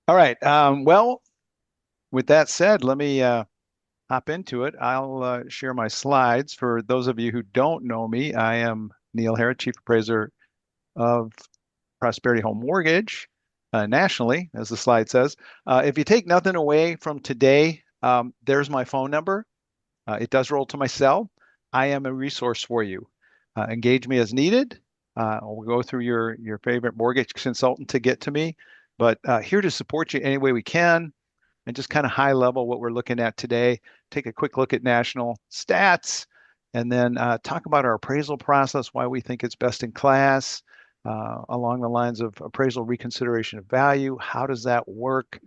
All right. Well, with that said, let me hop into it. I'll share my slides. For those of you who don't know me, I am Neal Harrah, Chief Appraiser of Prosperity Home Mortgage nationally, as the slide says. If you take nothing away from today, there's my phone number. It does roll to my cell. I am a resource for you. Engage me as needed. We'll go through your favorite mortgage consultant to get to me, but here to support you any way we can and just kind of high level what we're looking at today. Take a quick look at national stats and then talk about our appraisal process, why we think it's best in class, along the lines of appraisal reconsideration of value. How does that work?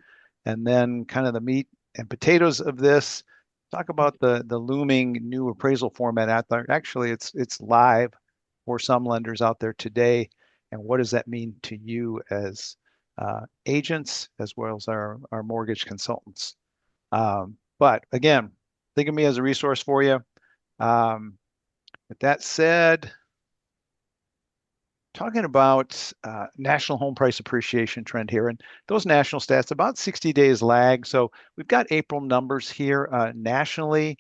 And then kind of the meat and potatoes of this. Talk about the looming new appraisal format out there. Actually, it's live for some lenders out there today. And what does that mean to you as agents as well as our mortgage consultants? But again, think of me as a resource for you. Um, with that said, talking about national home price appreciation trend here, and those national stats about 60 days lag. So we've got April numbers here nationally,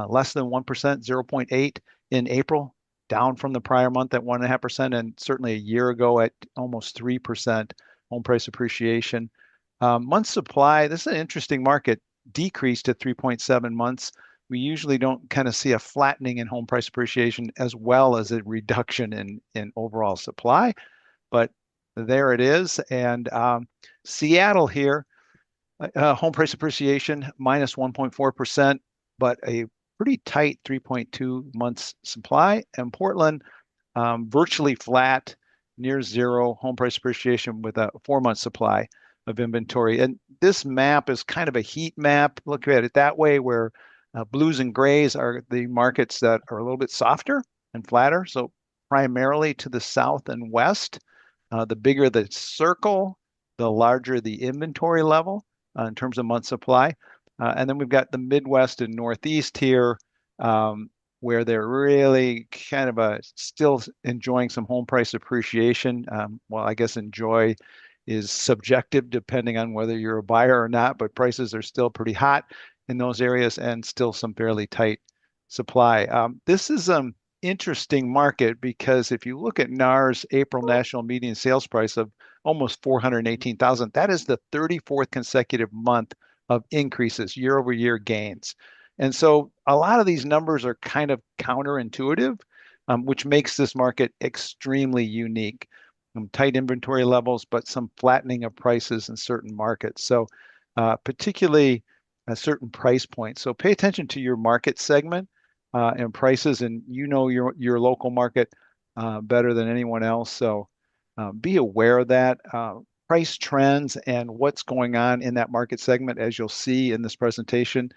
less than 1%, 0.8 in April, down from the prior month at 1.5%, and certainly a year ago at almost 3% home price appreciation. Month supply, this is an interesting market, decreased to 3.7 months. We usually don't kind of see a flattening in home price appreciation as well as a reduction in overall supply, but there it is. And Seattle here, home price appreciation minus 1.4%, but a pretty tight 3.2 months supply. And Portland, virtually flat, near zero home price appreciation with a 4 month supply of inventory. And this map is kind of a heat map. Look at it that way, where blues and grays are the markets that are a little bit softer and flatter. So primarily to the south and west. The bigger the circle, the larger the inventory level in terms of month supply. And then we've got the Midwest and Northeast here, where they're really kind of still enjoying some home price appreciation. Well, I guess enjoy is subjective depending on whether you're a buyer or not, but prices are still pretty hot in those areas and still some fairly tight supply. This is interesting market because if you look at NAR's April national median sales price of almost 418,000, that is the 34th consecutive month of increases, year over year gains. And so a lot of these numbers are kind of counterintuitive, which makes this market extremely unique. Tight inventory levels, but some flattening of prices in certain markets. So particularly a certain price point. So pay attention to your market segment and prices, and you know your local market better than anyone else. So be aware of that. Price trends and what's going on in that market segment, as you'll see in this presentation,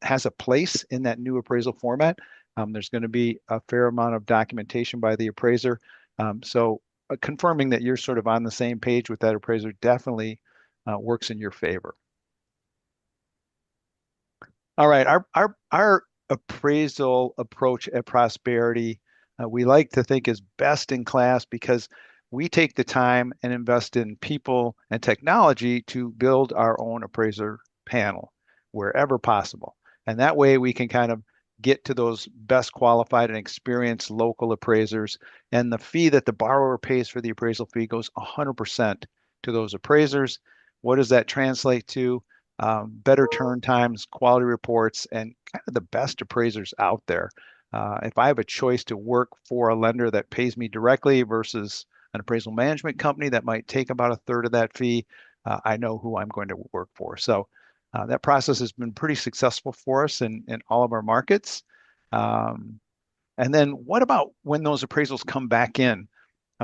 has a place in that new appraisal format. There's going to be a fair amount of documentation by the appraiser. So confirming that you're sort of on the same page with that appraiser definitely works in your favor. All right, our appraisal approach at Prosperity, we like to think is best in class because we take the time and invest in people and technology to build our own appraiser panel wherever possible. And that way we can kind of get to those best qualified and experienced local appraisers. And the fee that the borrower pays for the appraisal fee goes 100% to those appraisers. What does that translate to? Better turn times, quality reports, and kind of the best appraisers out there. If I have a choice to work for a lender that pays me directly versus an appraisal management company that might take about a third of that fee, I know who I'm going to work for. So that process has been pretty successful for us in all of our markets. Um, and then what about when those appraisals come back in?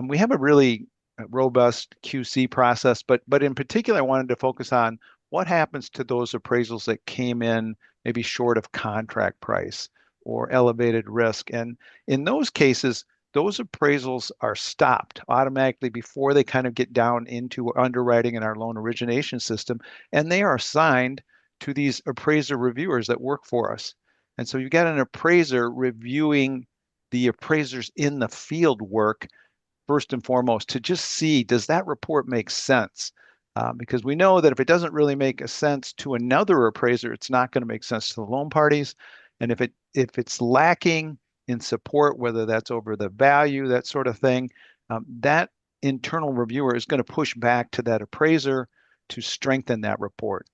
We have a really robust QC process, but in particular, I wanted to focus on what happens to those appraisals that came in maybe short of contract price or elevated risk. And in those cases, those appraisals are stopped automatically before they kind of get down into underwriting in our loan origination system, and they are assigned to these appraiser reviewers that work for us. And so you've got an appraiser reviewing the appraisers in the field work first and foremost to just see, does that report make sense? because we know that if it doesn't really make a sense to another appraiser, it's not going to make sense to the loan parties. And if it's lacking in support, whether that's over the value, that sort of thing, that internal reviewer is going to push back to that appraiser to strengthen that report.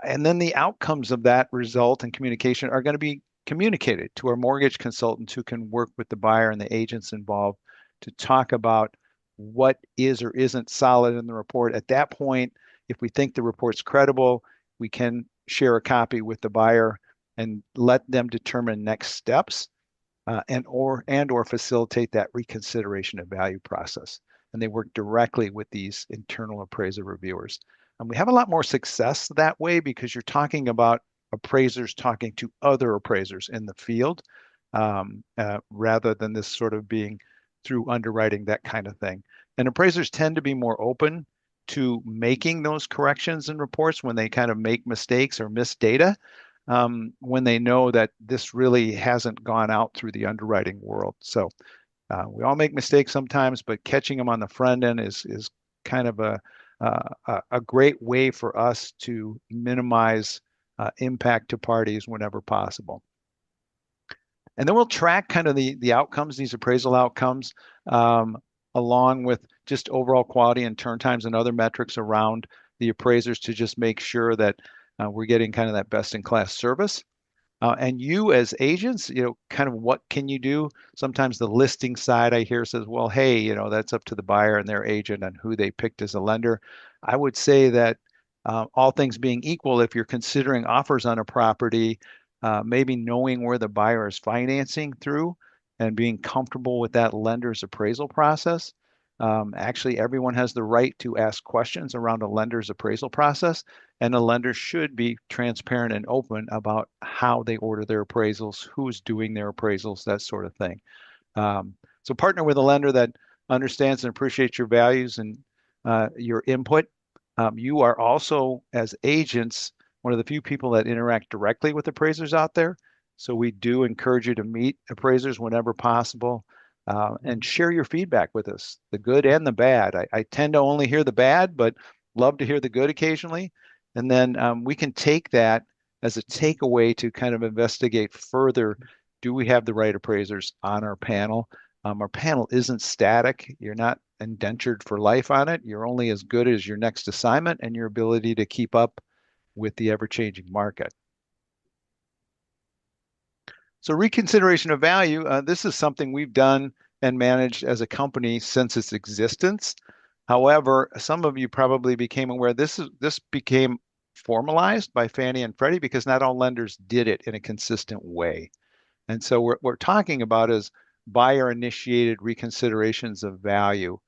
And then the outcomes of that result and communication are going to be communicated to our mortgage consultants who can work with the buyer and the agents involved to talk about what is or isn't solid in the report. At that point, if we think the report's credible, we can share a copy with the buyer and let them determine next steps and or facilitate that reconsideration of value process. And they work directly with these internal appraiser reviewers. And we have a lot more success that way because you're talking about appraisers talking to other appraisers in the field rather than this sort of being through underwriting, that kind of thing. And appraisers tend to be more open to making those corrections in reports when they kind of make mistakes or miss data, when they know that this really hasn't gone out through the underwriting world. So we all make mistakes sometimes, but catching them on the front end is kind of a great way for us to minimize impact to parties whenever possible. And then we'll track kind of the outcomes, these appraisal outcomes, along with just overall quality and turn times and other metrics around the appraisers to just make sure that we're getting kind of that best in class service. And you as agents, kind of what can you do? Sometimes the listing side I hear says, well, hey, that's up to the buyer and their agent and who they picked as a lender. I would say that all things being equal, if you're considering offers on a property, maybe knowing where the buyer is financing through and being comfortable with that lender's appraisal process. Actually, everyone has the right to ask questions around a lender's appraisal process, and a lender should be transparent and open about how they order their appraisals, who's doing their appraisals, that sort of thing. So partner with a lender that understands and appreciates your values and your input. You are also, as agents, one of the few people that interact directly with appraisers out there. So we do encourage you to meet appraisers whenever possible. And share your feedback with us, the good and the bad. I tend to only hear the bad, but love to hear the good occasionally. And then we can take that as a takeaway to kind of investigate further. Do we have the right appraisers on our panel? Our panel isn't static. You're not indentured for life on it. You're only as good as your next assignment and your ability to keep up with the ever-changing market. So reconsideration of value, this is something we've done and managed as a company since its existence. However, some of you probably became aware this became formalized by Fannie and Freddie because not all lenders did it in a consistent way. And so what we're talking about is buyer-initiated reconsiderations of value.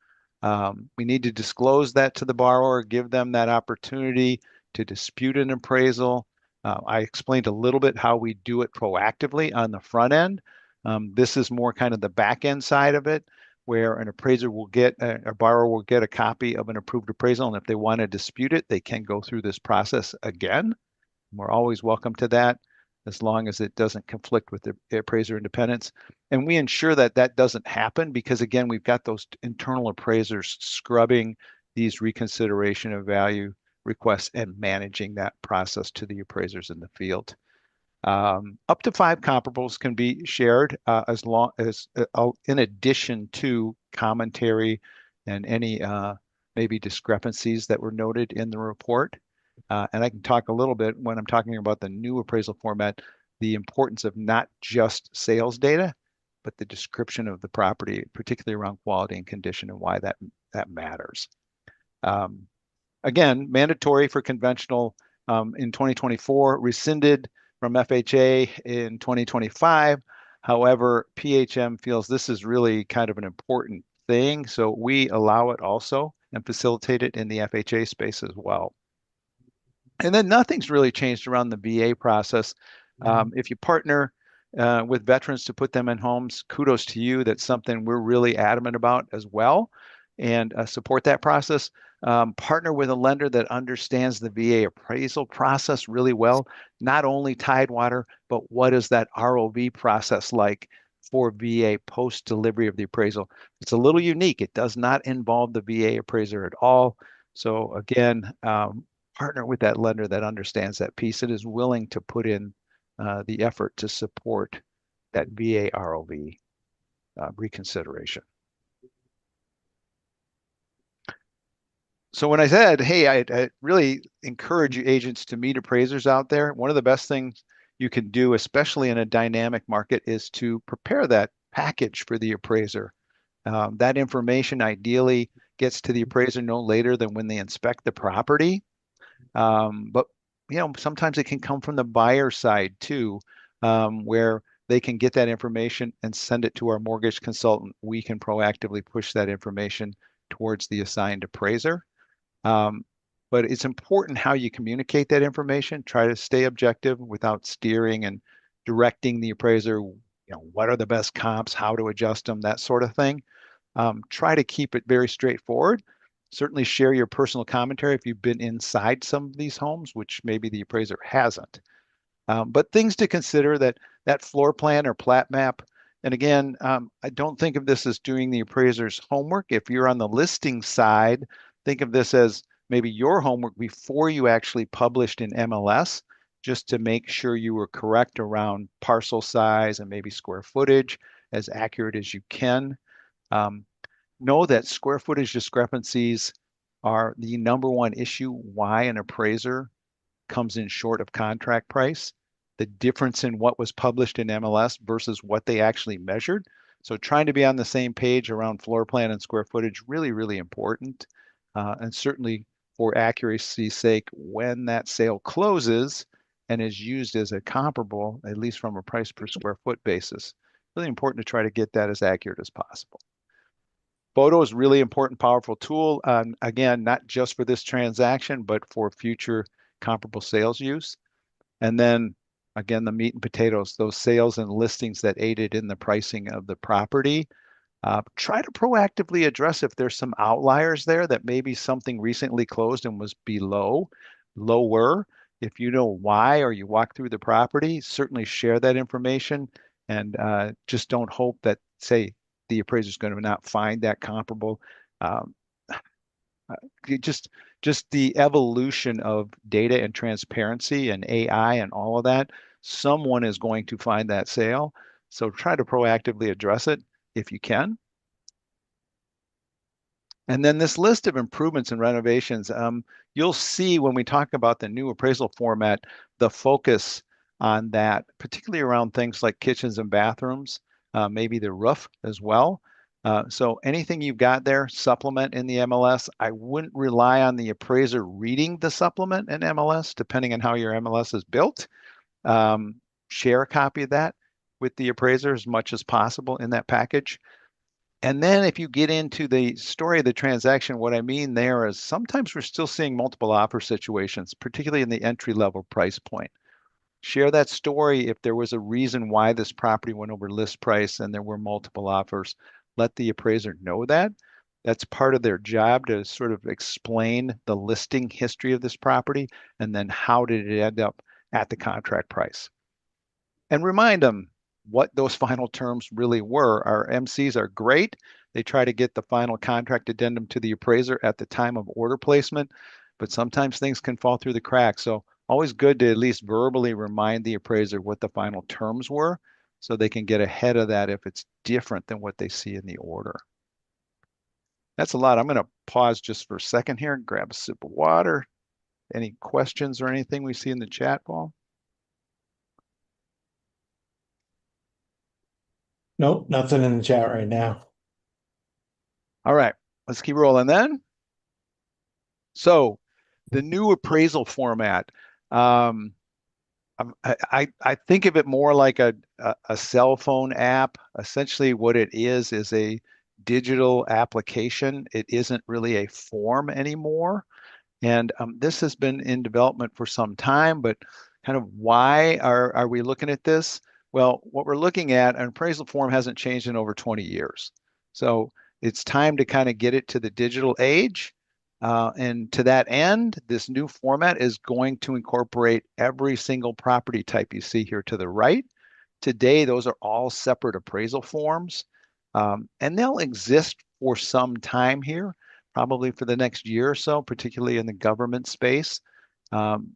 We need to disclose that to the borrower, give them that opportunity to dispute an appraisal. I explained a little bit how we do it proactively on the front end. This is more kind of the back end side of it, where an appraiser will get, a borrower will get a copy of an approved appraisal, and if they want to dispute it, they can go through this process again. We're always welcome to that, as long as it doesn't conflict with the appraiser independence. And we ensure that that doesn't happen because, again, we've got those internal appraisers scrubbing these reconsideration of value requests and managing that process to the appraisers in the field. Up to 5 comparables can be shared as long as in addition to commentary and any maybe discrepancies that were noted in the report. And I can talk a little bit when I'm talking about the new appraisal format, the importance of not just sales data, but the description of the property, particularly around quality and condition and why that matters. Again, mandatory for conventional in 2024, rescinded from FHA in 2025. However, PHM feels this is really kind of an important thing, so we allow it also and facilitate it in the FHA space as well. And then nothing's really changed around the VA process. If you partner with veterans to put them in homes, kudos to you. That's something we're really adamant about as well, and support that process. Partner with a lender that understands the VA appraisal process really well, not only Tidewater, but what is that ROV process like for VA post-delivery of the appraisal. It's a little unique. It does not involve the VA appraiser at all. So again, partner with that lender that understands that piece and is willing to put in the effort to support that VA ROV reconsideration. So when I said, hey, I really encourage you agents to meet appraisers out there, one of the best things you can do, especially in a dynamic market, is to prepare that package for the appraiser. That information ideally gets to the appraiser no later than when they inspect the property. But sometimes it can come from the buyer side too, where they can get that information and send it to our mortgage consultant. We can proactively push that information towards the assigned appraiser. Um, but it's important how you communicate that information. Try to stay objective without steering and directing the appraiser, what are the best comps, how to adjust them, that sort of thing. Try to keep it very straightforward. Certainly share your personal commentary if you've been inside some of these homes, which maybe the appraiser hasn't. But things to consider that floor plan or plat map. And again, I don't think of this as doing the appraiser's homework. If you're on the listing side, think of this as maybe your homework before you actually published in MLS, just to make sure you were correct around parcel size and maybe square footage, as accurate as you can. Um, know that square footage discrepancies are the number one issue why an appraiser comes in short of contract price, the difference in what was published in MLS versus what they actually measured. So trying to be on the same page around floor plan and square footage, really, really important. And certainly for accuracy's sake, when that sale closes and is used as a comparable, at least from a price per square foot basis, really important to try to get that as accurate as possible. Photo is really important, powerful tool. Again, not just for this transaction, but for future comparable sales use. And then again, the meat and potatoes, those sales and listings that aided in the pricing of the property. Try to proactively address if there's some outliers there that maybe something recently closed and was lower. If you know why or you walk through the property, certainly share that information and just don't hope that, say, the appraiser is going to not find that comparable. Um, just just the evolution of data and transparency and AI and all of that, someone is going to find that sale. So try to proactively address it if you can. And then this list of improvements and renovations, you'll see when we talk about the new appraisal format, the focus on that, particularly around things like kitchens and bathrooms, maybe the roof as well. So anything you've got there, supplement in the MLS. I wouldn't rely on the appraiser reading the supplement in MLS, depending on how your MLS is built. Um, Share a copy of that with the appraiser as much as possible in that package. And then if you get into the story of the transaction, what I mean there is sometimes we're still seeing multiple offer situations, particularly in the entry level price point. Share that story if there was a reason why this property went over list price and there were multiple offers. Let the appraiser know that. That's part of their job to sort of explain the listing history of this property and then how did it end up at the contract price. And remind them what those final terms really were. Our MCs are great. They try to get the final contract addendum to the appraiser at the time of order placement, but sometimes things can fall through the cracks. So always good to at least verbally remind the appraiser what the final terms were so they can get ahead of that if it's different than what they see in the order. That's a lot. I'm going to pause just for a second here and grab a sip of water. Any questions or anything we see in the chat, Paul? Nope, nothing in the chat right now. All right, let's keep rolling then. So the new appraisal format, um, I think of it more like a cell phone app. Essentially, what it is a digital application. It isn't really a form anymore. And this has been in development for some time, but kind of why are we looking at this? Well, what we're looking at, an appraisal form hasn't changed in over 20 years. So it's time to kind of get it to the digital age. And to that end, this new format is going to incorporate every single property type you see here to the right. Today, those are all separate appraisal forms, and they'll exist for some time here. probably for the next year or so, particularly in the government space,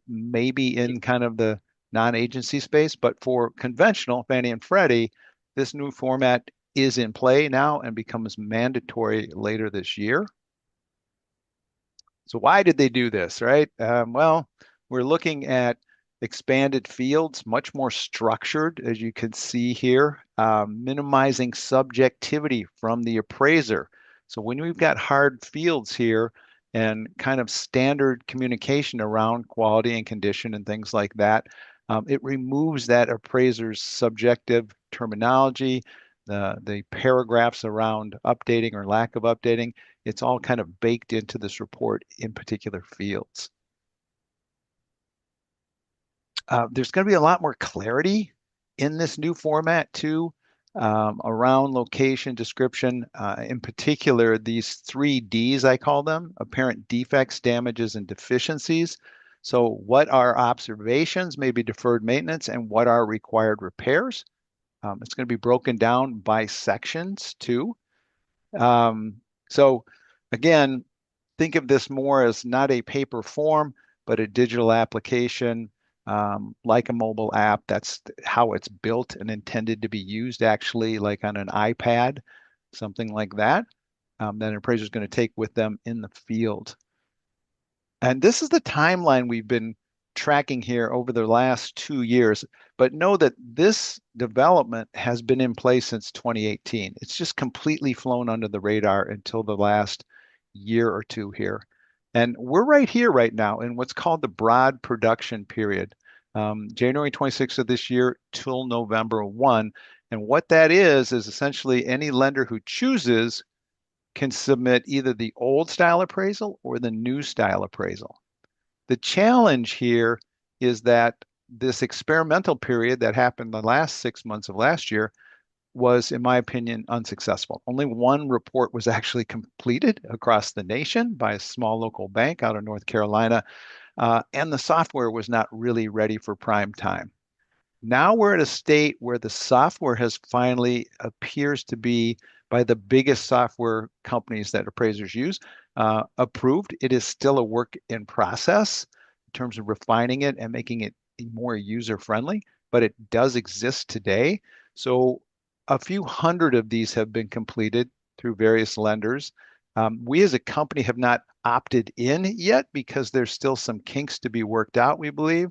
maybe in kind of the non-agency space. But for conventional Fannie and Freddie, this new format is in play now and becomes mandatory later this year. So why did they do this, right? Well, we're looking at expanded fields, much more structured, as you can see here, minimizing subjectivity from the appraiser. So when we've got hard fields here and kind of standard communication around quality and condition and things like that, it removes that appraiser's subjective terminology, the paragraphs around updating or lack of updating. It's all kind of baked into this report in particular fields. There's going to be a lot more clarity in this new format too, around location description, in particular, these 3 Ds, I call them, apparent defects, damages, and deficiencies. So what are observations, maybe deferred maintenance, and what are required repairs? It's going to be broken down by sections too. So again, think of this more as not a paper form, but a digital application, like a mobile app. That's how it's built and intended to be used, actually, like on an iPad, something like that, that an appraiser is going to take with them in the field. And this is the timeline we've been tracking here over the last 2 years. But know that this development has been in place since 2018. It's just completely flown under the radar until the last year or two here. And we're right here right now in what's called the broad production period, January 26th of this year till November 1. And what that is essentially any lender who chooses can submit either the old style appraisal or the new style appraisal. The challenge here is that this experimental period that happened the last 6 months of last year was, in my opinion, unsuccessful. Only one report was actually completed across the nation by a small local bank out of North Carolina, and the software was not really ready for prime time. Now we're at a state where the software has finally appears to be by the biggest software companies that appraisers use, approved. It is still a work in process in terms of refining it and making it more user friendly, but it does exist today. So a few hundred of these have been completed through various lenders. We as a company have not opted in yet because there's still some kinks to be worked out, we believe.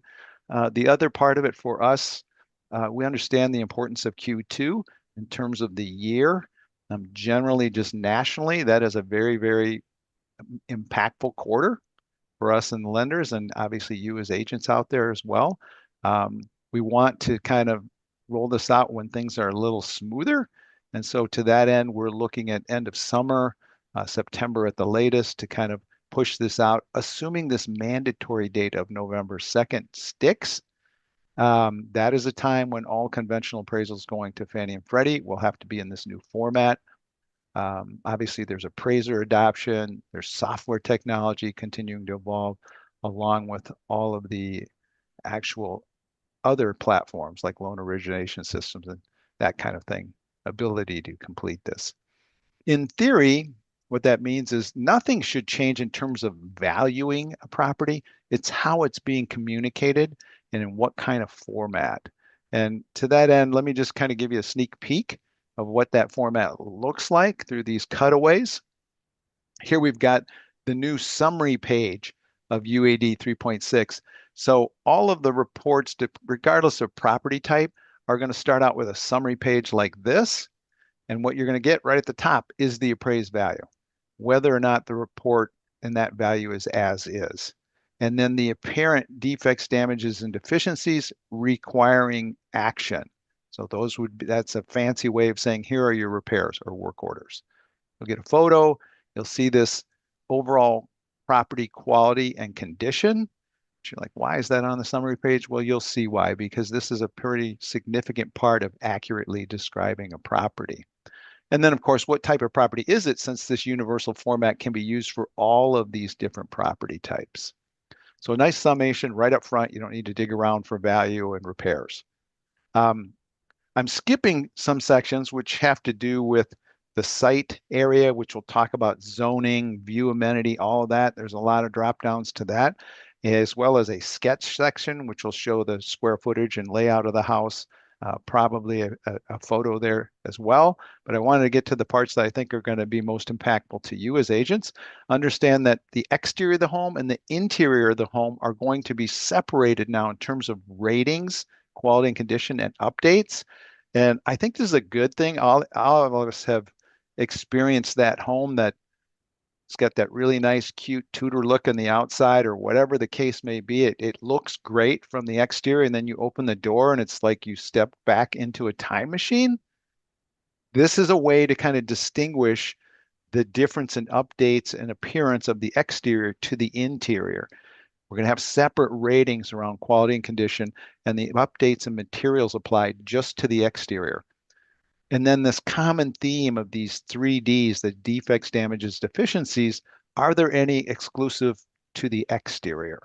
The other part of it for us, we understand the importance of Q2 in terms of the year. Generally, just nationally, that is a very, very impactful quarter for us and the lenders, and obviously you as agents out there as well. We want to kind of roll this out when things are a little smoother. And so to that end, we're looking at end of summer, September at the latest, to kind of push this out, assuming this mandatory date of November 2nd sticks. That is a time when all conventional appraisals going to Fannie and Freddie will have to be in this new format. Obviously, there's appraiser adoption, there's software technology continuing to evolve, along with all of the actual other platforms like loan origination systems and that kind of thing, ability to complete this. In theory, what that means is nothing should change in terms of valuing a property. It's how it's being communicated and in what kind of format. And to that end, let me just kind of give you a sneak peek of what that format looks like through these cutaways. Here we've got the new summary page of UAD 3.6. So all of the reports, regardless of property type, are going to start out with a summary page like this. And what you're going to get right at the top is the appraised value, whether or not the report and that value is as is. And then the apparent defects, damages, and deficiencies requiring action. So those would be, that's a fancy way of saying, here are your repairs or work orders. You'll get a photo. You'll see this overall property quality and condition. You're like, why is that on the summary page? Well, you'll see why, because this is a pretty significant part of accurately describing a property. And then, of course, what type of property is it, since this universal format can be used for all of these different property types. So a nice summation right up front. You don't need to dig around for value and repairs. I'm skipping some sections which have to do with the site area, which will talk about zoning, view amenity, all of that. There's a lot of drop downs to that, as well as a sketch section, which will show the square footage and layout of the house. Probably a photo there as well. But I wanted to get to the parts that I think are going to be most impactful to you as agents. Understand that the exterior of the home and the interior of the home are going to be separated now in terms of ratings, quality and condition, and updates. And I think this is a good thing. All of us have experienced that home that it's got that really nice, cute Tudor look on the outside, or whatever the case may be. It looks great from the exterior, and then you open the door, and it's like you step back into a time machine. This is a way to kind of distinguish the difference in updates and appearance of the exterior to the interior. We're going to have separate ratings around quality and condition, and the updates and materials applied just to the exterior. And then this common theme of these 3Ds, the defects, damages, deficiencies, are there any exclusive to the exterior?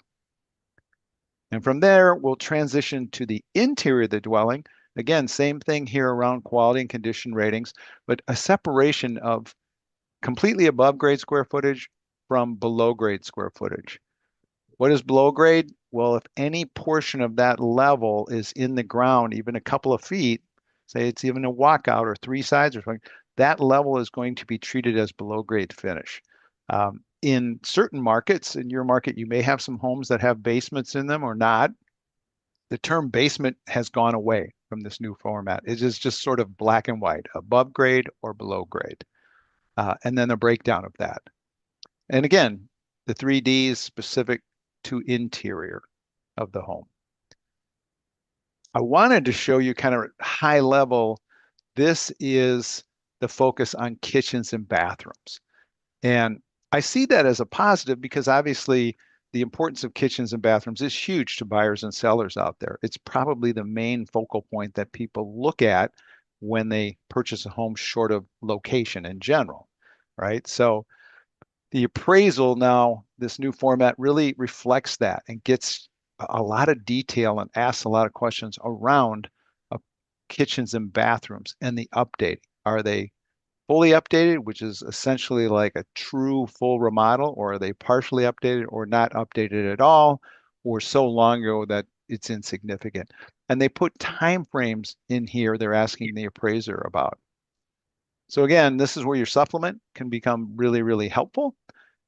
And from there, we'll transition to the interior of the dwelling. Again, same thing here around quality and condition ratings, but a separation of completely above grade square footage from below grade square footage. What is below grade? Well, if any portion of that level is in the ground, even a couple of feet, say it's even a walkout or three sides or something, that level is going to be treated as below grade finish. In certain markets, in your market, you may have some homes that have basements in them or not. The term basement has gone away from this new format. It is just sort of black and white, above grade or below grade. And then a breakdown of that. And again, the 3D is specific to interior of the home. I wanted to show you kind of high level. This is the focus on kitchens and bathrooms. And I see that as a positive because obviously the importance of kitchens and bathrooms is huge to buyers and sellers out there. It's probably the main focal point that people look at when they purchase a home short of location in general, right? So the appraisal now, this new format really reflects that and gets a lot of detail and asks a lot of questions around kitchens and bathrooms and the update. Are they fully updated, which is essentially like a true full remodel, or are they partially updated or not updated at all, or so long ago that it's insignificant? And they put time frames in here they're asking the appraiser about. So again, this is where your supplement can become really, really helpful.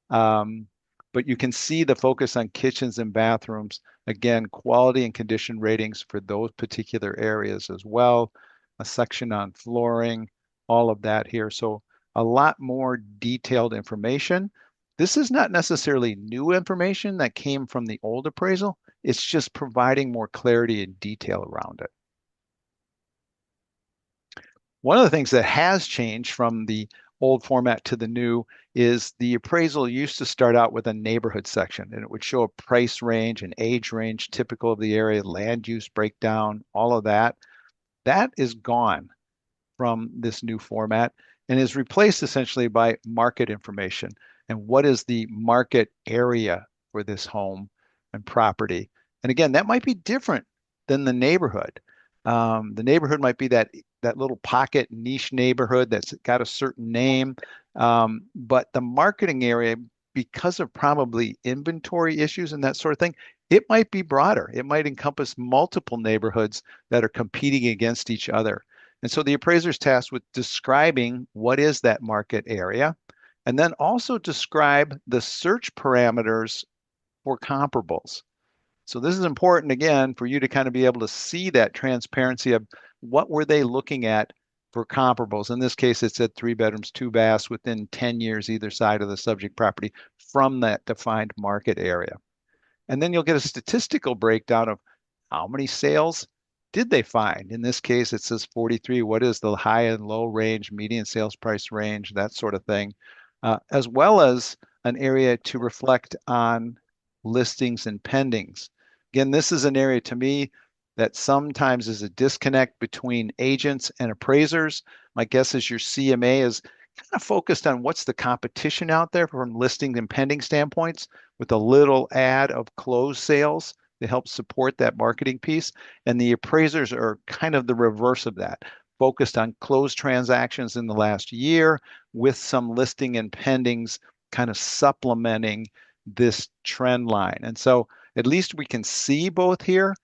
But you can see the focus on kitchens and bathrooms. Again, quality and condition ratings for those particular areas as well. A section on flooring, all of that here. So a lot more detailed information. This is not necessarily new information that came from the old appraisal. It's just providing more clarity and detail around it. One of the things that has changed from the old format to the new is the appraisal used to start out with a neighborhood section, and it would show a price range and age range typical of the area, land use breakdown, all of that. That is gone from this new format and is replaced essentially by market information and what is the market area for this home and property. And again, that might be different than the neighborhood. The neighborhood might be that little pocket niche neighborhood that's got a certain name. But the marketing area, because of probably inventory issues and that sort of thing, it might be broader. It might encompass multiple neighborhoods that are competing against each other. And so the appraiser's tasked with describing what is that market area, and then also describe the search parameters for comparables. So this is important, again, for you to kind of be able to see that transparency of what were they looking at for comparables. In this case, it said 3 bedrooms, 2 baths within 10 years either side of the subject property from that defined market area. And then you'll get a statistical breakdown of how many sales did they find. In this case, it says 43. What is the high and low range, median sales price range, that sort of thing, as well as an area to reflect on listings and pendings. Again, this is an area to me that sometimes is a disconnect between agents and appraisers. My guess is your CMA is kind of focused on what's the competition out there from listing and pending standpoints with a little add of closed sales to help support that marketing piece. And the appraisers are kind of the reverse of that. focused on closed transactions in the last year with some listing and pendings kind of supplementing this trend line. And so at least we can see both here,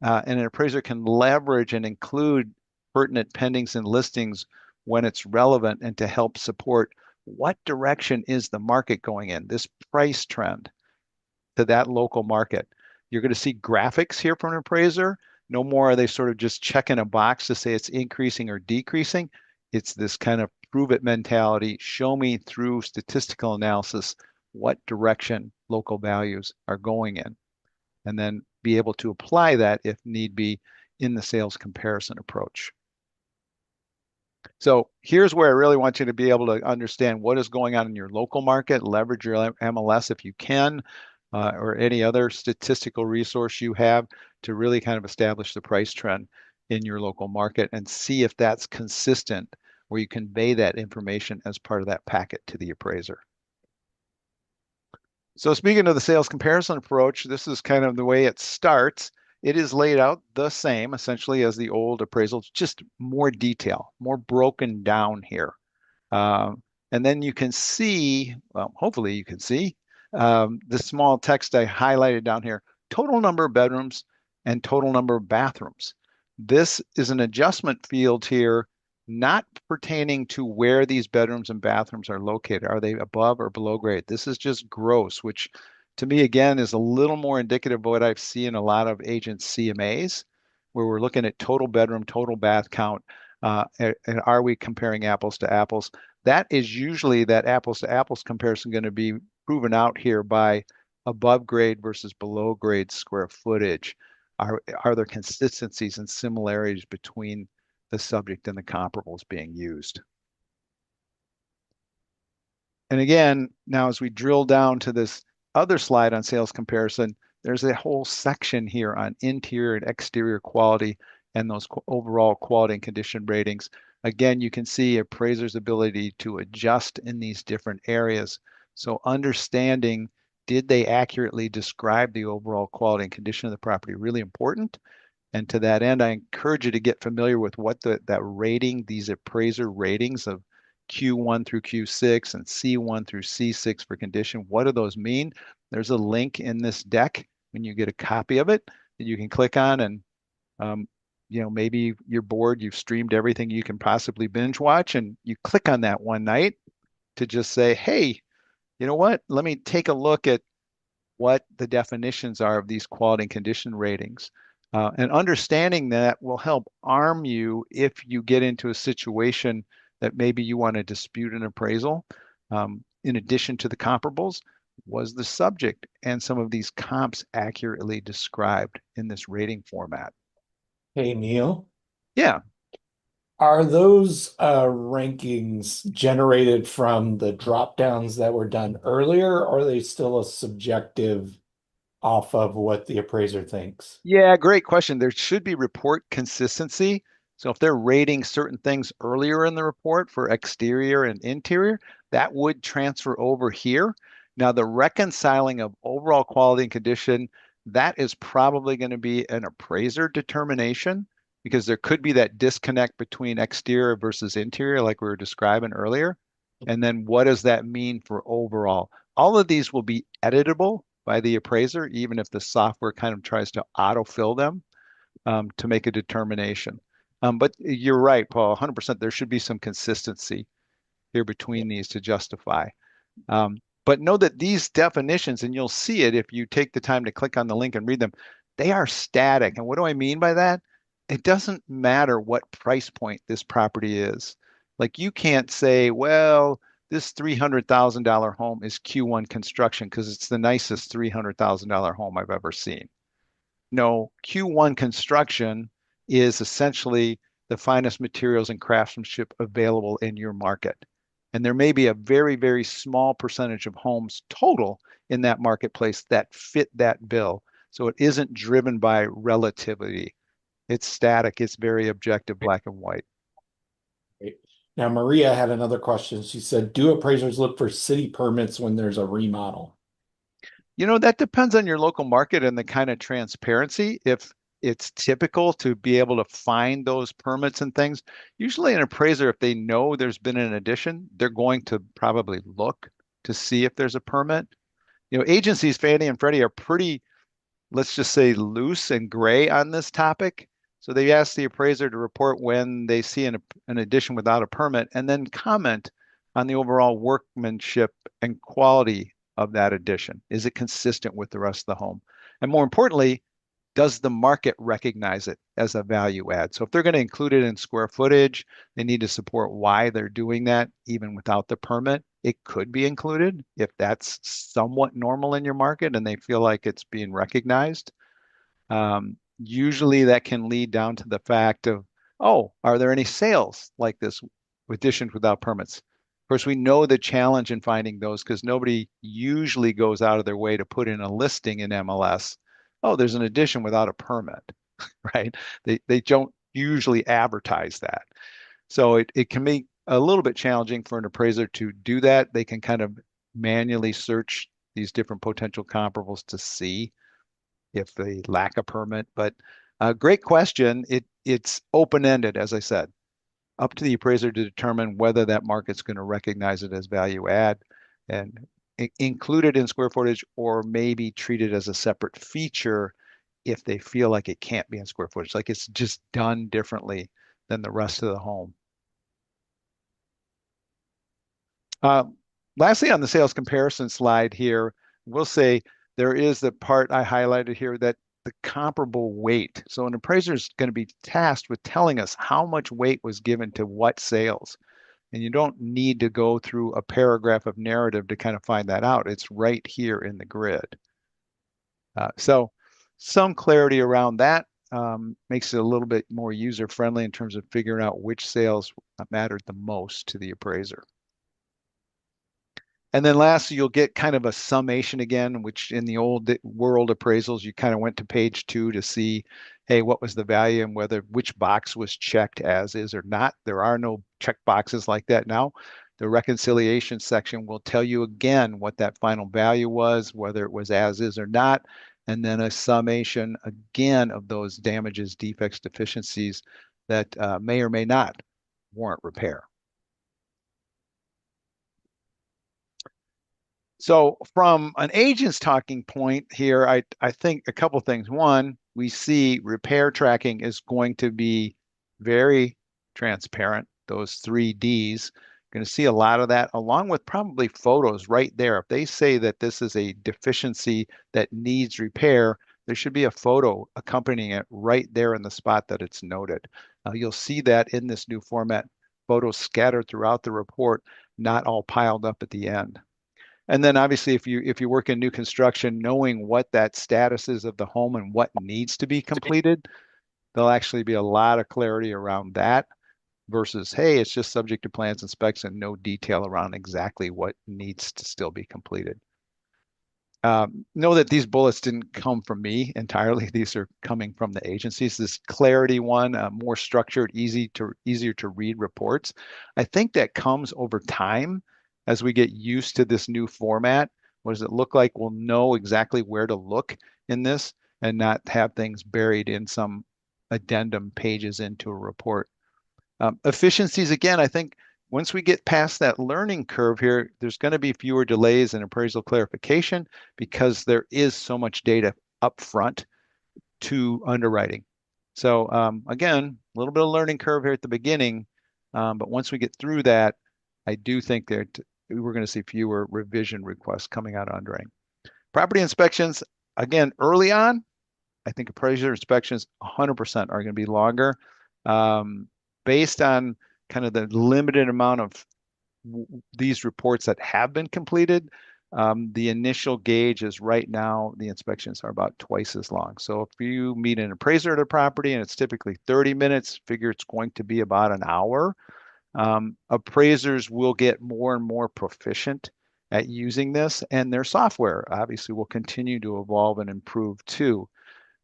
and an appraiser can leverage and include pertinent pendings and listings when it's relevant and to help support what direction is the market going in, this price trend to that local market. You're going to see graphics here from an appraiser. No more are they sort of just checking a box to say it's increasing or decreasing. It's this kind of prove it mentality. Show me through statistical analysis what direction local values are going in, and then be able to apply that if need be in the sales comparison approach. So here's where I really want you to be able to understand what is going on in your local market, leverage your MLS if you can, or any other statistical resource you have to really kind of establish the price trend in your local market and see if that's consistent, where you convey that information as part of that packet to the appraiser. So speaking of the sales comparison approach, this is kind of the way it starts. It is laid out the same essentially as the old appraisal, just more detail, more broken down here. And then you can see, well, hopefully you can see the small text I highlighted down here, total number of bedrooms and total number of bathrooms. This is an adjustment field here, not pertaining to where these bedrooms and bathrooms are located. Are they above or below grade? This is just gross, which to me, again, is a little more indicative of what I've seen in a lot of agents' CMAs, where we're looking at total bedroom, total bath count, and are we comparing apples to apples? That is usually that apples to apples comparison going to be proven out here by above grade versus below grade square footage. Are there consistencies and similarities between the subject and the comparables being used? And again, now as we drill down to this other slide on sales comparison, there's a whole section here on interior and exterior quality and those overall quality and condition ratings. Again, you can see appraisers' ability to adjust in these different areas. So understanding, did they accurately describe the overall quality and condition of the property? Really important. And to that end, I encourage you to get familiar with what that rating, these appraiser ratings of Q1 through Q6 and C1 through C6 for condition. What do those mean? There's a link in this deck when you get a copy of it that you can click on, and maybe you're bored, you've streamed everything you can possibly binge watch, and you click on that one night to just say, hey, you know what? Let me take a look at what the definitions are of these quality and condition ratings. And understanding that will help arm you if you get into a situation that maybe you want to dispute an appraisal. In addition to the comparables, was the subject and some of these comps accurately described in this rating format? Hey, Neal, Yeah. are those rankings generated from the drop downs that were done earlier, or are they still a subjective off of what the appraiser thinks? Yeah, great question. There should be report consistency. So if they're rating certain things earlier in the report for exterior and interior, that would transfer over here. Now, the reconciling of overall quality and condition, that is probably going to be an appraiser determination because there could be that disconnect between exterior versus interior, like we were describing earlier. And then what does that mean for overall? All of these will be editable by the appraiser, even if the software kind of tries to autofill them to make a determination. But you're right, Paul, 100%. There should be some consistency here between these to justify. But know that these definitions, and you'll see it if you take the time to click on the link and read them, they are static. And what do I mean by that? It doesn't matter what price point this property is. Like you can't say, well, this $300,000 home is Q1 construction because it's the nicest $300,000 home I've ever seen. No, Q1 construction is essentially the finest materials and craftsmanship available in your market. And there may be a very, very small percentage of homes total in that marketplace that fit that bill. So it isn't driven by relativity. It's static. It's very objective, black and white. Right. Now, Maria had another question. She said, do appraisers look for city permits when there's a remodel? That depends on your local market and the kind of transparency. If it's typical to be able to find those permits and things. Usually an appraiser, if they know there's been an addition, they're going to probably look to see if there's a permit. Agencies, Fannie and Freddie, are pretty, let's just say, loose and gray on this topic. So they ask the appraiser to report when they see an addition without a permit and then comment on the overall workmanship and quality of that addition. Is it consistent with the rest of the home? And more importantly, does the market recognize it as a value add? So if they're going to include it in square footage, they need to support why they're doing that even without the permit. It could be included if that's somewhat normal in your market and they feel like it's being recognized. Usually that can lead down to the fact of, oh, are there any sales like this additions without permits? Of course, we know the challenge in finding those because nobody usually goes out of their way to put in a listing in MLS. Oh, there's an addition without a permit, right? They don't usually advertise that. So it can be a little bit challenging for an appraiser to do that. They can kind of manually search these different potential comparables to see if they lack a permit. But great question. It's open-ended, as I said, up to the appraiser to determine whether that market's going to recognize it as value add and include it in square footage or maybe treat it as a separate feature if they feel like it can't be in square footage, like it's just done differently than the rest of the home. Uh, Lastly, on the sales comparison slide here, we'll say there is the part I highlighted here that the comparable weight. So an appraiser is going to be tasked with telling us how much weight was given to what sales. And you don't need to go through a paragraph of narrative to kind of find that out. It's right here in the grid. So some clarity around that makes it a little bit more user-friendly in terms of figuring out which sales mattered the most to the appraiser. And then lastly, you'll get kind of a summation again, which in the old world appraisals, you kind of went to page 2 to see, hey, what was the value and whether which box was checked as is or not. There are no check boxes like that now. The reconciliation section will tell you again what that final value was, whether it was as is or not, and then a summation again of those damages, defects, deficiencies that may or may not warrant repair. So from an agent's talking point here, I think a couple things. One, we see repair tracking is going to be very transparent, those 3Ds. Going to see a lot of that along with probably photos right there. If they say that this is a deficiency that needs repair, there should be a photo accompanying it right there in the spot that it's noted. You'll see that in this new format, photos scattered throughout the report, not all piled up at the end. And then obviously if you work in new construction, knowing what that status is of the home and what needs to be completed, there'll actually be a lot of clarity around that versus, hey, it's just subject to plans and specs and no detail around exactly what needs to still be completed. Know that these bullets didn't come from me entirely. These are coming from the agencies. This clarity one, more structured, easier to read reports. I think that comes over time as we get used to this new format. What does it look like? We'll know exactly where to look in this and not have things buried in some addendum pages into a report. Efficiencies, again, I think once we get past that learning curve here, there's going to be fewer delays in appraisal clarification because there is so much data up front to underwriting. So again, a little bit of learning curve here at the beginning, but once we get through that, I do think that we're going to see fewer revision requests coming out of underwriting. Property inspections, again, early on, I think appraiser inspections 100% are going to be longer. Based on kind of the limited amount of these reports that have been completed, the initial gauge is right now the inspections are about twice as long. So if you meet an appraiser at a property and it's typically 30 minutes, figure it's going to be about an hour. Appraisers will get more and more proficient at using this, and their software obviously will continue to evolve and improve too.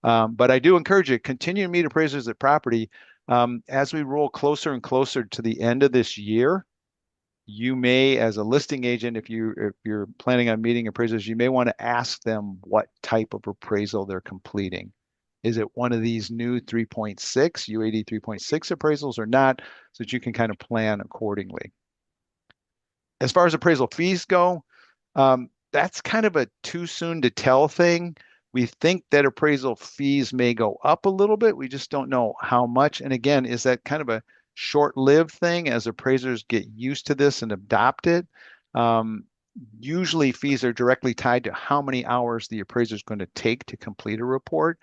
But I do encourage you, continue to meet appraisers at property. As we roll closer and closer to the end of this year, you may, as a listing agent, if you're planning on meeting appraisers, you may want to ask them what type of appraisal they're completing. Is it one of these new 3.6, UAD 3.6 appraisals or not, so that you can kind of plan accordingly. As far as appraisal fees go, that's kind of a too soon to tell thing. We think that appraisal fees may go up a little bit. We just don't know how much. And again, is that kind of a short-lived thing as appraisers get used to this and adopt it? Um, Usually fees are directly tied to how many hours the appraiser is going to take to complete a report.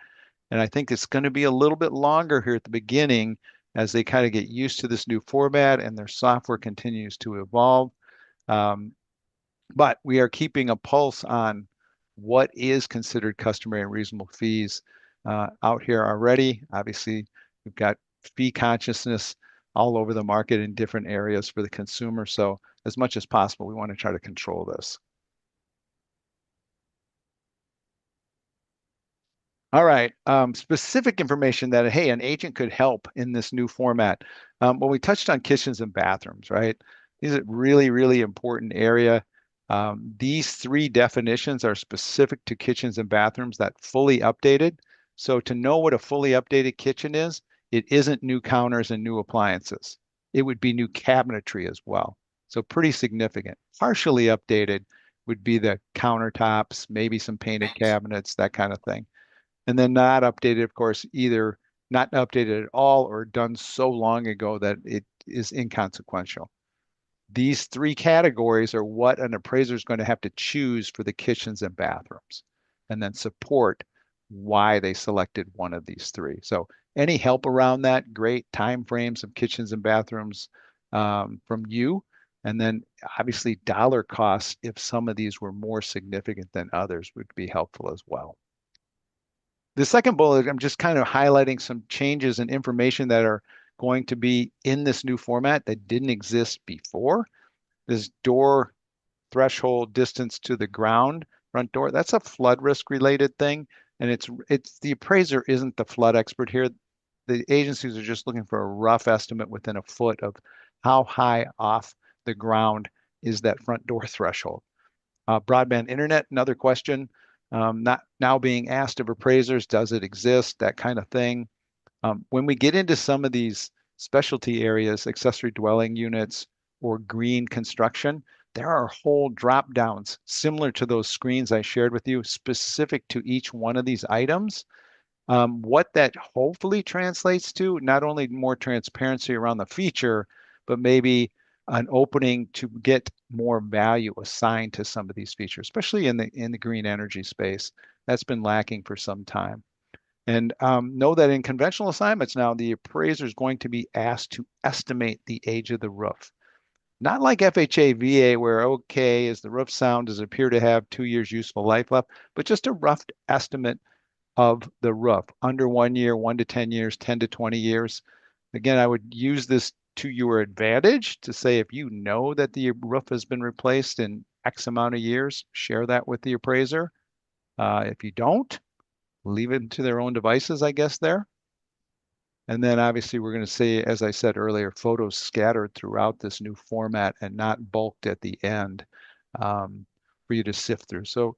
And I think it's going to be a little bit longer here at the beginning as they kind of get used to this new format and their software continues to evolve. Um, but we are keeping a pulse on what is considered customary and reasonable fees out here already. Obviously, we've got fee consciousness all over the market in different areas for the consumer. So as much as possible, we want to try to control this. All right. Specific information that, hey, an agent could help in this new format. Well, we touched on kitchens and bathrooms, right? These are really, really important area. These three definitions are specific to kitchens and bathrooms that fully updated. So to know what a fully updated kitchen is, it isn't new counters and new appliances. It would be new cabinetry as well. So pretty significant. Partially updated would be the countertops, maybe some painted cabinets, that kind of thing. And then not updated, of course, either not updated at all or done so long ago that it is inconsequential. These three categories are what an appraiser is going to have to choose for the kitchens and bathrooms, and then support why they selected one of these three. So any help around that, great time frames of kitchens and bathrooms from you. And then obviously dollar costs, if some of these were more significant than others, would be helpful as well. The second bullet, I'm just kind of highlighting some changes and information that are going to be in this new format that didn't exist before. This door threshold distance to the ground front door, that's a flood risk related thing. And it's the appraiser isn't the flood expert here. The agencies are just looking for a rough estimate within a foot of how high off the ground is that front door threshold. Broadband internet, another question. Not now being asked of appraisers, does it exist? That kind of thing. When we get into some of these specialty areas, accessory dwelling units or green construction, there are whole drop downs similar to those screens I shared with you, specific to each one of these items. What that hopefully translates to, not only more transparency around the feature, but maybe an opening to get more value assigned to some of these features, especially in the green energy space. That's been lacking for some time. And know that in conventional assignments now, the appraiser is going to be asked to estimate the age of the roof. Not like FHA, VA, where, okay, is the roof sound? Does it appear to have 2 years useful life left? But just a rough estimate of the roof, under 1 year, 1 to 10 years, 10 to 20 years. Again, I would use this to your advantage to say if you know that the roof has been replaced in X amount of years, share that with the appraiser. If you don't, leave it to their own devices, I guess, there. And then obviously we're going to see, as I said earlier, photos scattered throughout this new format and not bulked at the end for you to sift through. So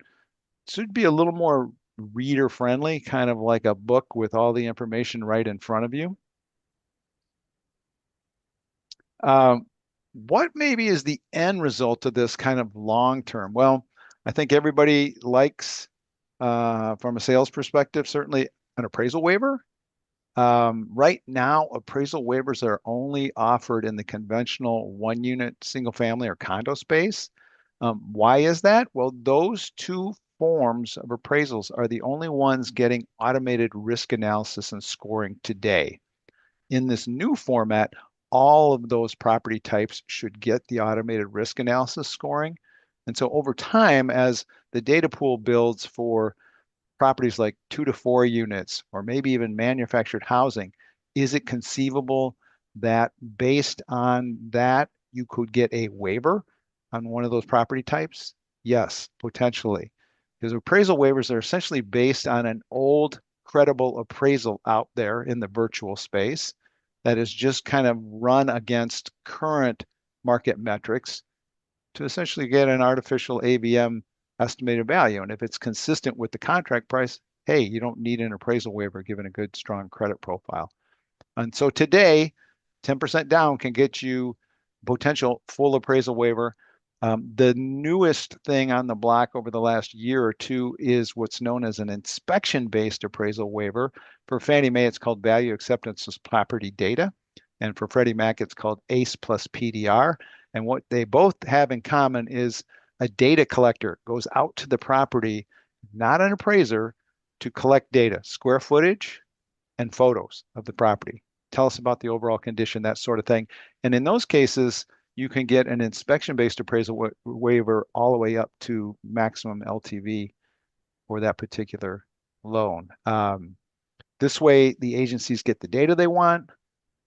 it should be a little more reader friendly, kind of like a book with all the information right in front of you. Um, what maybe is the end result of this kind of long term? Well, I think everybody likes, from a sales perspective, certainly an appraisal waiver. Right now, appraisal waivers are only offered in the conventional one unit, single family, or condo space. Why is that? Well, those two forms of appraisals are the only ones getting automated risk analysis and scoring today. In this new format, all of those property types should get the automated risk analysis scoring. And so over time, as the data pool builds for properties like 2 to 4 units or maybe even manufactured housing, is it conceivable that based on that, you could get a waiver on one of those property types? Yes, potentially. Because appraisal waivers are essentially based on an old credible appraisal out there in the virtual space that is just kind of run against current market metrics to essentially get an artificial AVM estimated value. And if it's consistent with the contract price, hey, you don't need an appraisal waiver given a good, strong credit profile. And so today, 10% down can get you potential full appraisal waiver. The newest thing on the block over the last year or two is what's known as an inspection-based appraisal waiver. For Fannie Mae, it's called Value Acceptance as Property Data. And for Freddie Mac, it's called ACE plus PDR. And what they both have in common is a data collector goes out to the property, not an appraiser, to collect data, square footage, and photos of the property. Tell us about the overall condition, that sort of thing. And in those cases, you can get an inspection-based appraisal waiver all the way up to maximum LTV for that particular loan. This way, the agencies get the data they want,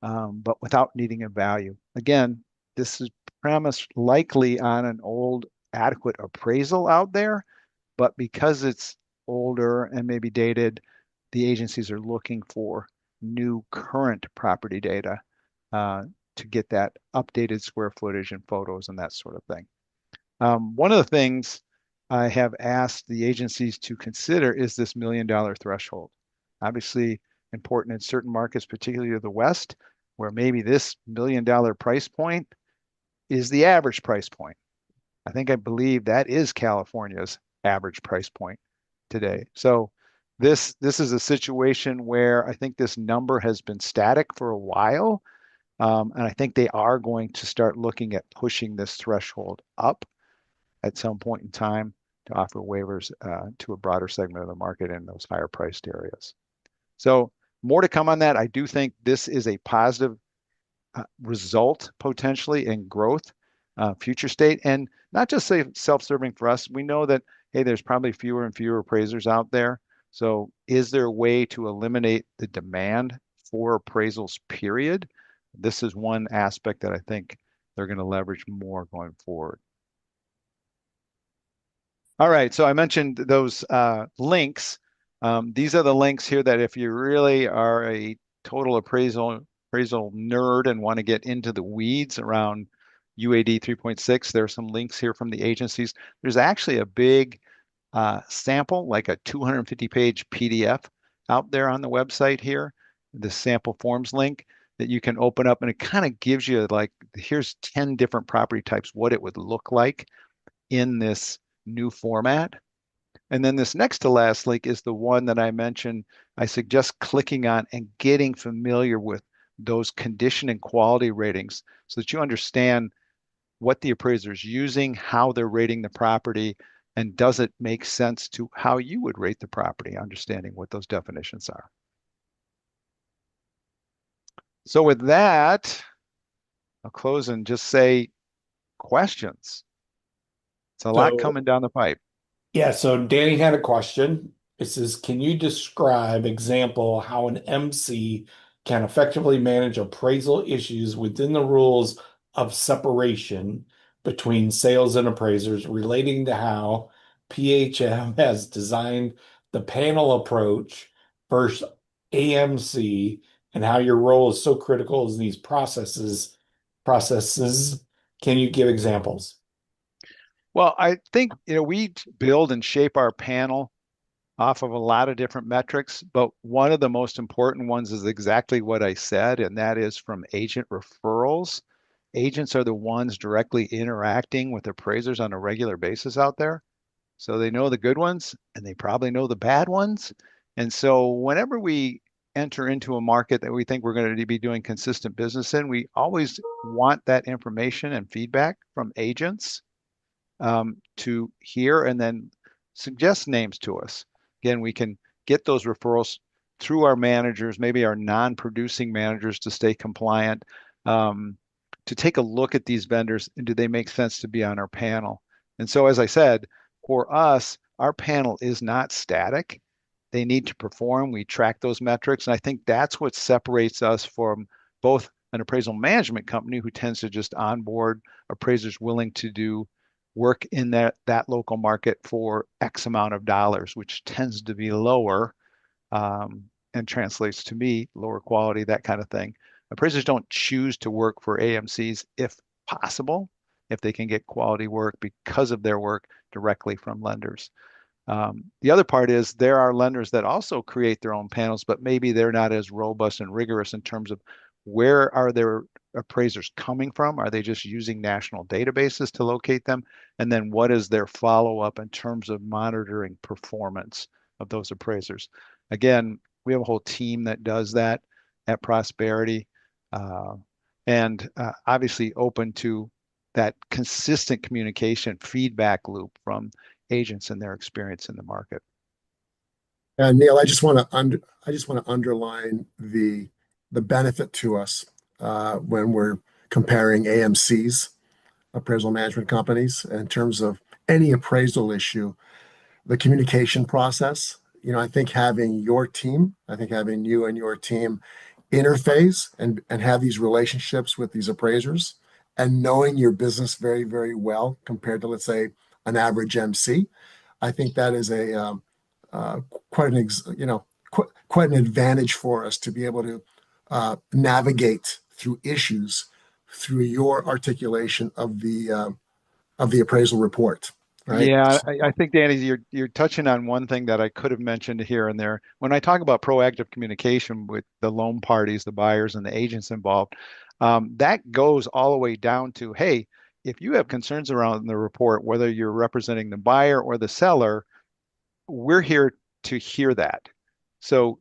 but without needing a value. Again, this is premised likely on an old adequate appraisal out there, but because it's older and maybe dated, the agencies are looking for new current property data uh, to get that updated square footage and photos and that sort of thing. One of the things I have asked the agencies to consider is this $1 million threshold. Obviously, important in certain markets, particularly the West, where maybe this $1 million price point is the average price point. I believe that is California's average price point today. So this is a situation where I think this number has been static for a while, and I think they are going to start looking at pushing this threshold up at some point in time to offer waivers to a broader segment of the market in those higher priced areas. So more to come on that. I do think this is a positive result potentially in growth, future state, and not just say self-serving for us. We know that, hey, there's probably fewer and fewer appraisers out there. So is there a way to eliminate the demand for appraisals, period? This is one aspect that I think they're going to leverage more going forward. All right, so I mentioned those links. These are the links here that if you really are a total appraisal nerd and want to get into the weeds around UAD 3.6, there are some links here from the agencies. There's actually a big sample, like a 250-page PDF out there on the website here, the sample forms link that you can open up, and it kind of gives you like, here's 10 different property types, what it would look like in this new format. And then this next to last link is the one that I mentioned. I suggest clicking on and getting familiar with those condition and quality ratings so that you understand what the appraiser is using, how they're rating the property, and does it make sense to how you would rate the property, understanding what those definitions are. So with that, I'll close and just say questions. It's a lot So coming down the pipe. yeah, so Danny had a question. It says, can you describe example how an MC can effectively manage appraisal issues within the rules of separation between sales and appraisers relating to how PHM has designed the panel approach versus AMC and how your role is so critical in these processes. Can you give examples? Well, I think, we build and shape our panel off of a lot of different metrics, but one of the most important ones is exactly what I said, and that is from agent referrals. Agents are the ones directly interacting with appraisers on a regular basis out there. So they know the good ones and they probably know the bad ones. And so whenever we enter into a market that we think we're going to be doing consistent business in, we always want that information and feedback from agents to hear and then suggest names to us. Again, we can get those referrals through our managers, maybe our non-producing managers to stay compliant, to take a look at these vendors and do they make sense to be on our panel. And so, as I said, for us, our panel is not static. They need to perform. We track those metrics. And I think that's what separates us from both an appraisal management company who tends to just onboard appraisers willing to do work in that local market for X amount of dollars, which tends to be lower and translates to me lower quality, that kind of thing. Appraisers don't choose to work for AMCs if possible, if they can get quality work because of their work directly from lenders. The other part is there are lenders that also create their own panels, but maybe they're not as robust and rigorous in terms of where are their appraisers coming from? Are they just using national databases to locate them? And then what is their follow-up in terms of monitoring performance of those appraisers? Again, we have a whole team that does that at Prosperity, uh, and obviously open to that consistent communication feedback loop from agents and their experience in the market. And Neil, I just want to underline the benefit to us when we're comparing AMCs, appraisal management companies, in terms of any appraisal issue, the communication process. I think I think having you and your team interface and have these relationships with these appraisers and knowing your business very, very well compared to, let's say, an average MC. I think that is a uh, quite an quite an advantage for us to be able to navigate through issues through your articulation of the appraisal report, right? Yeah, I think Danny, you're touching on one thing that I could have mentioned here and there. When I talk about proactive communication with the loan parties, the buyers, and the agents involved, that goes all the way down to, hey, if you have concerns around the report, whether you're representing the buyer or the seller, we're here to hear that. So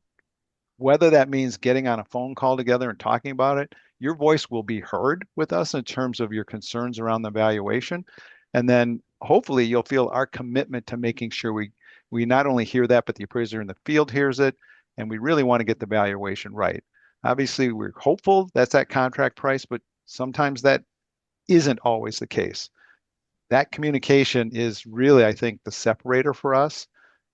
whether that means getting on a phone call together and talking about it, your voice will be heard with us in terms of your concerns around the valuation. And then hopefully you'll feel our commitment to making sure we not only hear that, but the appraiser in the field hears it. And we really want to get the valuation right. Obviously, we're hopeful that's that contract price, but sometimes that isn't always the case. That communication is really, I think, the separator for us.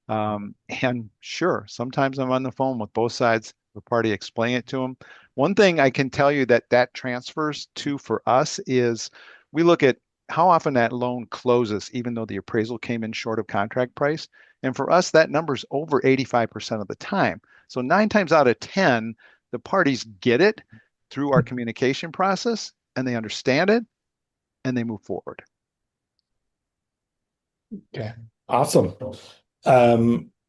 And sure, sometimes I'm on the phone with both sides of the party, explain it to them. One thing I can tell you that that transfers to for us is we look at how often that loan closes, even though the appraisal came in short of contract price. And for us, that number's over 85% of the time. So 9 times out of 10, the parties get it through our communication process and they understand it and they move forward. Okay, awesome.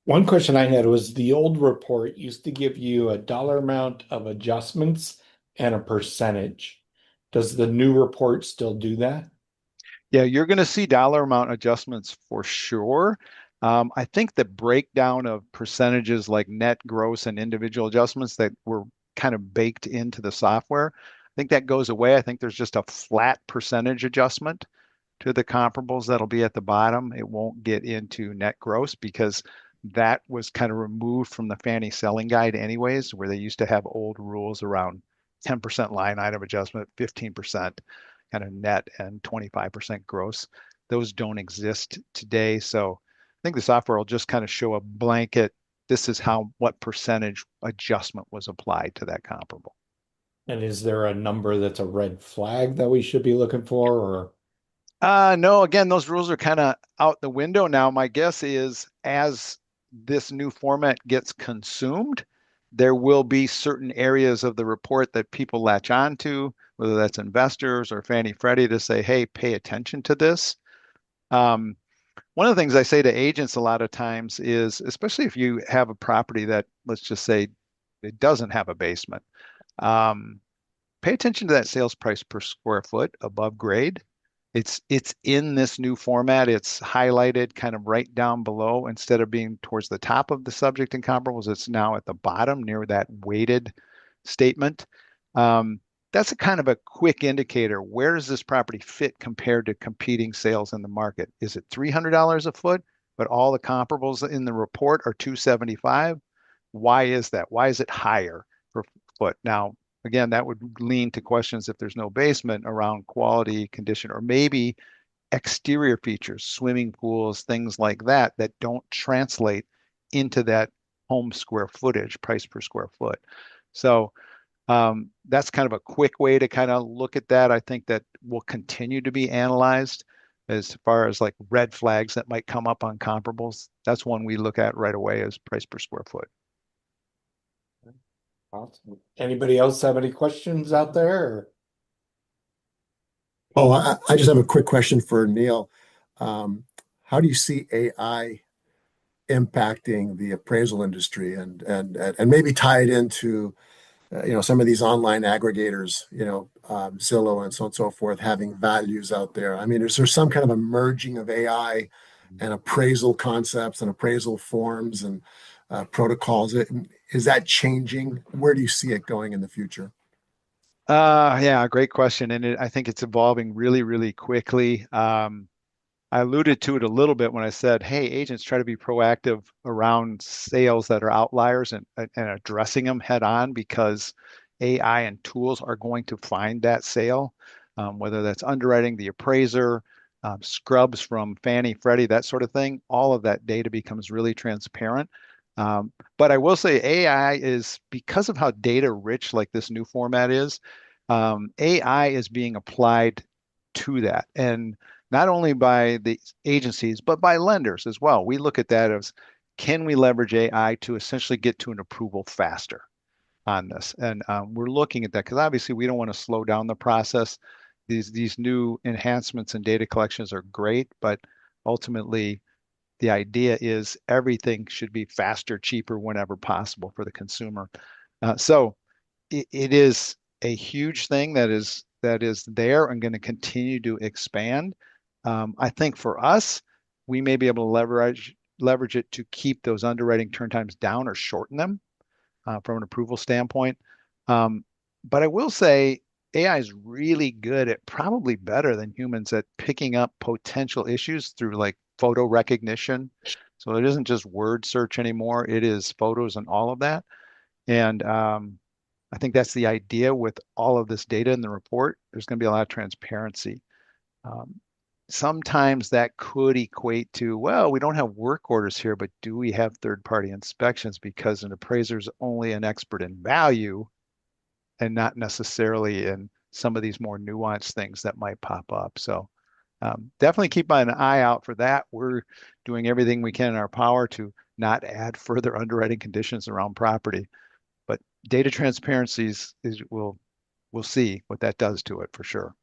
One question I had was the old report used to give you a dollar amount of adjustments and a percentage. Does the new report still do that? Yeah, you're going to see dollar amount adjustments for sure. I think the breakdown of percentages like net, gross, and individual adjustments that were kind of baked into the software, I think that goes away. I think there's just a flat percentage adjustment to the comparables that'll be at the bottom. It won't get into net gross because that was kind of removed from the Fannie selling guide anyways, where they used to have old rules around 10% line item adjustment, 15% kind of net, and 25% gross. Those don't exist today. So I think the software will just kind of show a blanket. This is what percentage adjustment was applied to that comparable. And is there a number that's a red flag that we should be looking for, or? No, again, those rules are kind of out the window now. My guess is as this new format gets consumed, there will be certain areas of the report that people latch on to, whether that's investors or Fannie Freddie, to say, hey, pay attention to this. Um, One of the things I say to agents a lot of times is, especially if you have a property that, let's just say, it doesn't have a basement, um, pay attention to that sales price per square foot above grade. It's in this new format. It's highlighted kind of right down below instead of being towards the top of the subject and comparables. It's now at the bottom near that weighted statement. Um, that's a kind of a quick indicator. Where does this property fit compared to competing sales in the market? Is it $300 a foot, but all the comparables in the report are 275? Why is that? Why is it higher per foot? Now, again, that would lean to questions if there's no basement around quality, condition, or maybe exterior features, swimming pools, things like that, that don't translate into that home square footage, price per square foot. So that's kind of a quick way to kind of look at that. I think that will continue to be analyzed as far as like red flags that might come up on comparables. That's one we look at right away as price per square foot. Awesome. Anybody else have any questions out there? Or? Oh, I just have a quick question for Neil. Um, how do you see AI impacting the appraisal industry and maybe tie it into some of these online aggregators, Zillow and so on and so forth, having values out there. I mean, is there some kind of a merging of AI and appraisal concepts and appraisal forms and protocols? Is that changing? Where do you see it going in the future? Yeah, great question. And I think it's evolving really, really quickly. I alluded to it a little bit when I said, hey, agents try to be proactive around sales that are outliers and addressing them head on because AI and tools are going to find that sale, whether that's underwriting, the appraiser, scrubs from Fannie, Freddie, that sort of thing. All of that data becomes really transparent. But I will say AI is, because of how data rich like this new format is, AI is being applied to that. And not only by the agencies, but by lenders as well. We look at that as, can we leverage AI to essentially get to an approval faster on this? And we're looking at that because obviously we don't want to slow down the process. These new enhancements and data collections are great, but ultimately the idea is everything should be faster, cheaper, whenever possible for the consumer. So it is a huge thing that is there and going to continue to expand. I think for us, we may be able to leverage it to keep those underwriting turn times down or shorten them from an approval standpoint. Um, but I will say AI is really good at, probably better than humans at, picking up potential issues through like photo recognition. So it isn't just word search anymore. It is photos and all of that. And I think that's the idea with all of this data in the report. There's going to be a lot of transparency. Um, Sometimes that could equate to, well, we don't have work orders here, but do we have third-party inspections? Because an appraiser is only an expert in value and not necessarily in some of these more nuanced things that might pop up. So definitely keep an eye out for that. We're doing everything we can in our power to not add further underwriting conditions around property, but data transparencies we'll see what that does to it for sure.